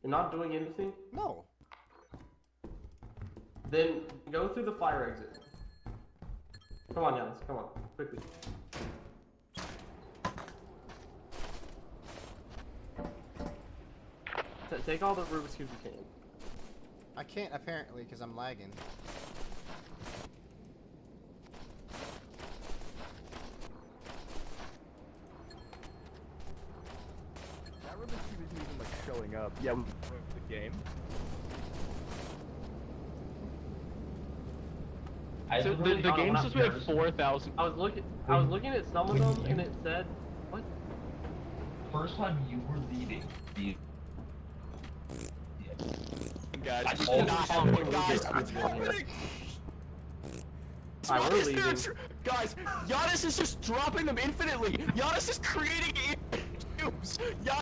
You're not doing anything? No. Then go through the fire exit. Come on, Jens. Come on. Quickly. Take all the Rubik's Cubes you can. I can't apparently because I'm lagging. That Rubik's Cube isn't even like showing up. Yeah, the game. So the game's supposed to be like 4,000. I was looking at some of them and it said, what? First time you were leading the. Guys, I just oh, cannot guys, guys, what's happening? Alright, we're leaving. Guys, Giannis is just dropping them infinitely. Giannis is creating cubes.